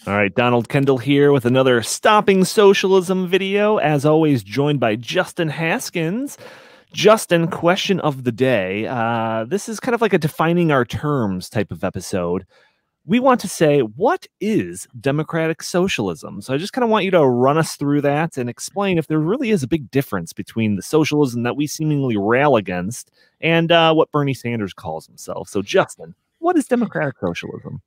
All right, Donald Kendall here with another Stopping Socialism video. As always, joined by Justin Haskins. Justin, question of the day. This is kind of like a defining our terms type of episode. We want to say, what is democratic socialism? So I just kind of want you to run us through that and explain if there really is a big difference between the socialism that we seemingly rail against and what Bernie Sanders calls himself. So Justin, what is democratic socialism?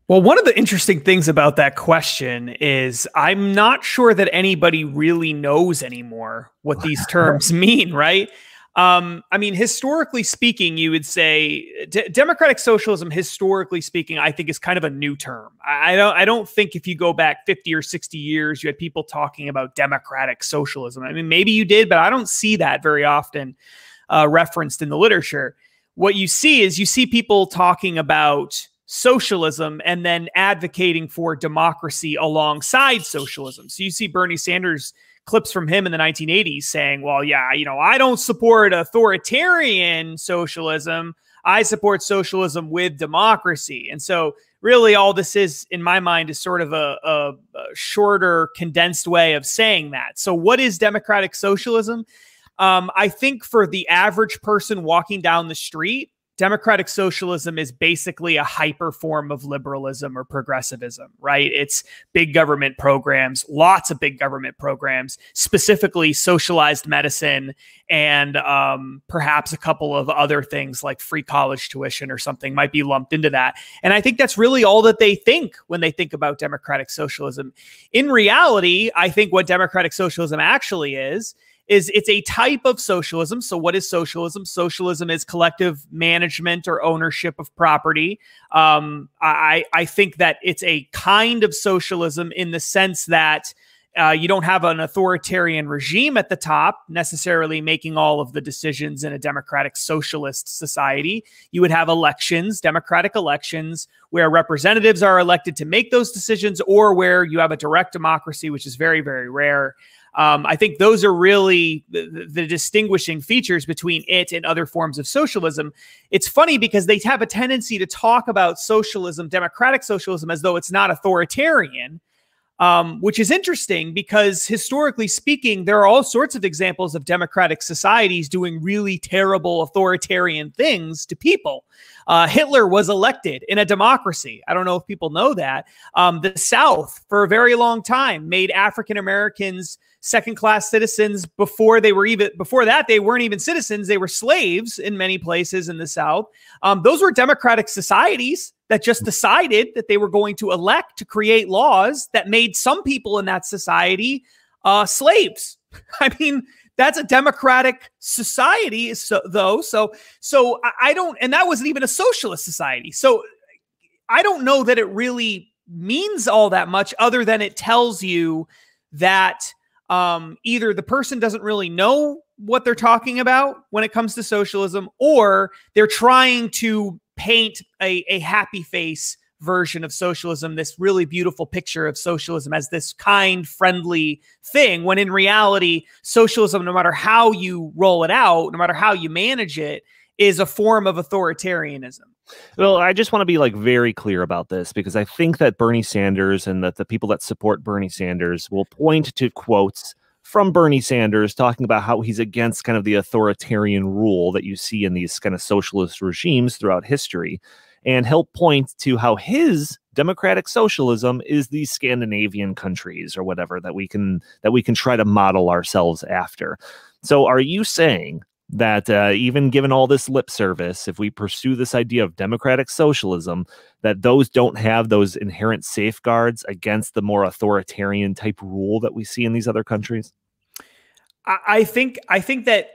Well, one of the interesting things about that question is I'm not sure that anybody really knows anymore what these terms mean, right? I mean, historically speaking, you would say democratic socialism, historically speaking, I think is kind of a new term. I don't think if you go back 50 or 60 years, you had people talking about democratic socialism. I mean, maybe you did, but I don't see that very often referenced in the literature. What you see is people talking about socialism and then advocating for democracy alongside socialism. So you see Bernie Sanders clips from him in the 1980s saying, well, yeah, I don't support authoritarian socialism. I support socialism with democracy. And so really all this is, in my mind, is sort of a shorter, condensed way of saying that. So what is democratic socialism? I think for the average person walking down the street, democratic socialism is basically a hyper form of liberalism or progressivism, right? It's big government programs, lots of big government programs, specifically socialized medicine, and perhaps a couple of other things like free college tuition or something might be lumped into that. And I think that's really all that they think when they think about democratic socialism. In reality, I think what democratic socialism actually is it's a type of socialism. So what is socialism? Socialism is collective management or ownership of property. I think that it's a kind of socialism in the sense that you don't have an authoritarian regime at the top necessarily making all of the decisions in a democratic socialist society. You would have elections, democratic elections, where representatives are elected to make those decisions, or where you have a direct democracy, which is very, very rare. I think those are really the distinguishing features between it and other forms of socialism. It's funny because they have a tendency to talk about socialism, democratic socialism, as though it's not authoritarian, which is interesting because historically speaking, there are all sorts of examples of democratic societies doing really terrible authoritarian things to people. Hitler was elected in a democracy. I don't know if people know that. The South, for a very long time, made African Americans second-class citizens before that, they weren't even citizens. They were slaves in many places in the South. Those were democratic societies that just decided that they were going to elect to create laws that made some people in that society slaves. I mean, that's a democratic society, though. So I don't, and that wasn't even a socialist society. So I don't know that it really means all that much, other than it tells you that either the person doesn't really know what they're talking about when it comes to socialism, or they're trying to paint a happy face version of socialism, this really beautiful picture of socialism as this kind, friendly thing, when in reality, socialism, no matter how you roll it out, no matter how you manage it, is a form of authoritarianism. Well, I just want to be very clear about this, because I think that Bernie Sanders and that the people that support Bernie Sanders will point to quotes from Bernie Sanders talking about how he's against kind of the authoritarian rule that you see in these kind of socialist regimes throughout history. And he'll point to how his democratic socialism is these Scandinavian countries or whatever that we can try to model ourselves after. So are you saying that even given all this lip service, if we pursue this idea of democratic socialism, that those don't have those inherent safeguards against the more authoritarian type rule that we see in these other countries? I think that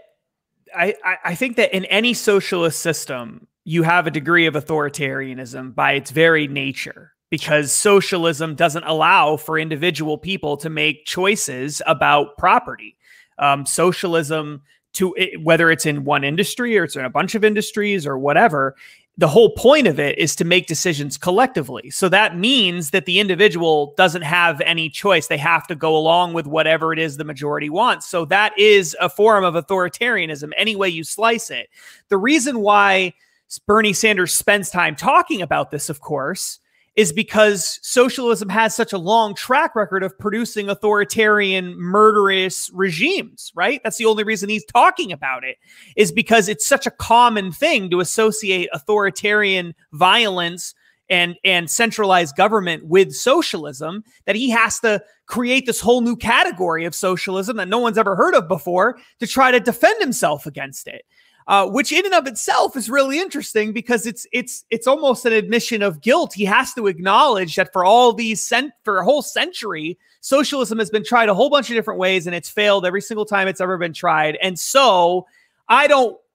in any socialist system, you have a degree of authoritarianism by its very nature, because socialism doesn't allow for individual people to make choices about property. Socialism, whether it's in one industry or it's in a bunch of industries or whatever, the whole point of it is to make decisions collectively. So that means that the individual doesn't have any choice. They have to go along with whatever it is the majority wants. So that is a form of authoritarianism, any way you slice it. The reason why Bernie Sanders spends time talking about this, of course, is because socialism has such a long track record of producing authoritarian, murderous regimes, right? That's the only reason he's talking about it, is because it's such a common thing to associate authoritarian violence and centralized government with socialism, that he has to create this whole new category of socialism that no one's ever heard of before to try to defend himself against it. Which in and of itself is really interesting, because it's almost an admission of guilt. He has to acknowledge that for a whole century, socialism has been tried a whole bunch of different ways, and it's failed every single time it's ever been tried. And so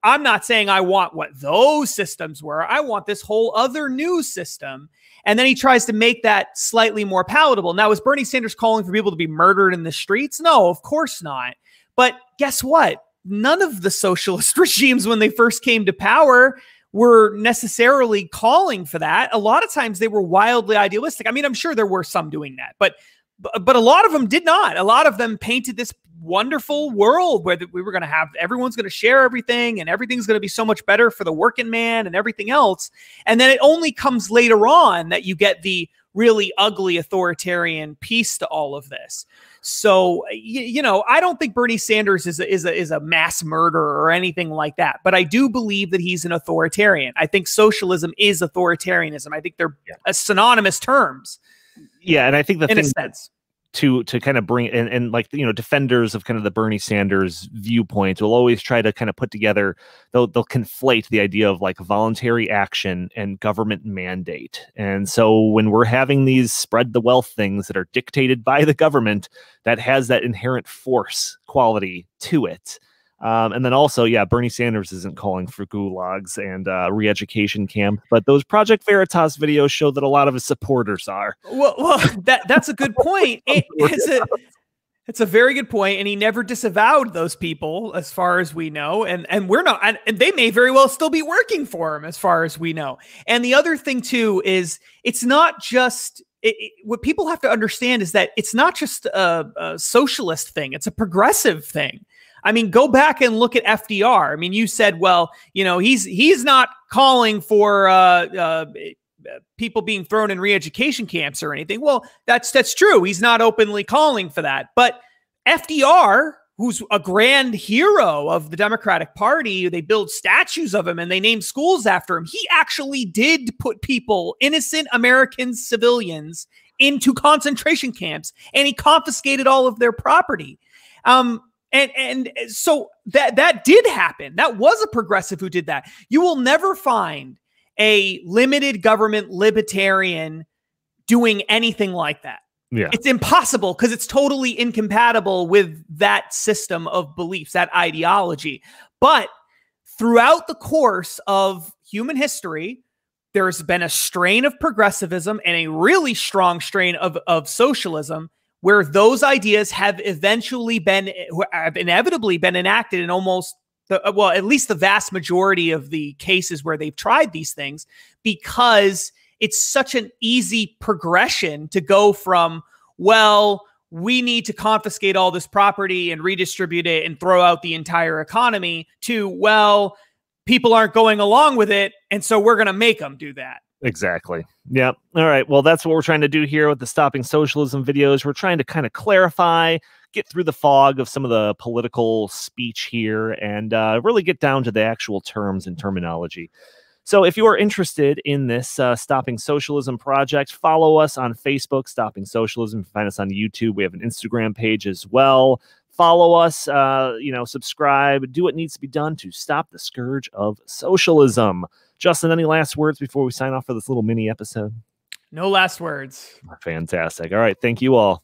I'm not saying I want what those systems were. I want this whole other new system. And then he tries to make that slightly more palatable. Now, is Bernie Sanders calling for people to be murdered in the streets? No, of course not. But guess what? None of the socialist regimes, when they first came to power, were necessarily calling for that. A lot of times they were wildly idealistic. I mean, I'm sure there were some doing that, but a lot of them did not. A lot of them painted this wonderful world where we were going to have, everyone's going to share everything, and everything's going to be so much better for the working man and everything else. And then it only comes later on that you get the really ugly authoritarian piece to all of this. So, you know, I don't think Bernie Sanders is a mass murderer or anything like that, but I do believe that he's an authoritarian. I think socialism is authoritarianism. I think they're synonymous terms. Yeah, and I think the in thing a sense to kind of bring and like, you know, defenders of kind of the Bernie Sanders viewpoint will always try to kind of put together, they'll conflate the idea of like voluntary action and government mandate. And so when we're having these spread the wealth things that are dictated by the government, that has that inherent force quality to it. And then also, yeah, Bernie Sanders isn't calling for gulags and re-education camp, but those Project Veritas videos show that a lot of his supporters are. Well, that's a good point. It's a very good point, and he never disavowed those people, as far as we know, and we're not, and they may very well still be working for him, as far as we know. And the other thing too is, it's not just. What people have to understand is that it's not just a socialist thing; it's a progressive thing. I mean, go back and look at FDR. I mean, you said, well, you know, he's not calling for people being thrown in re-education camps or anything. Well, that's true. He's not openly calling for that. But FDR, who's a grand hero of the Democratic Party, they build statues of him and they name schools after him. He actually did put people, innocent American civilians, into concentration camps, and he confiscated all of their property. And so that did happen. That was a progressive who did that. You will never find a limited government libertarian doing anything like that. Yeah. It's impossible, because it's totally incompatible with that system of beliefs, that ideology. But throughout the course of human history, there's been a strain of progressivism and a really strong strain of socialism, where those ideas have inevitably been enacted in almost at least the vast majority of the cases where they've tried these things, because it's such an easy progression to go from, well, we need to confiscate all this property and redistribute it and throw out the entire economy, to, well, people aren't going along with it, and so we're going to make them do that. Exactly. Yeah. All right. Well, that's what we're trying to do here with the Stopping Socialism videos. We're trying to kind of clarify, get through the fog of some of the political speech here, and really get down to the actual terms and terminology. So if you are interested in this Stopping Socialism project, follow us on Facebook, Stopping Socialism. Find us on YouTube. We have an Instagram page as well. Follow us, subscribe, do what needs to be done to stop the scourge of socialism. Justin, any last words before we sign off for this little mini episode? No last words. Fantastic. All right. Thank you all.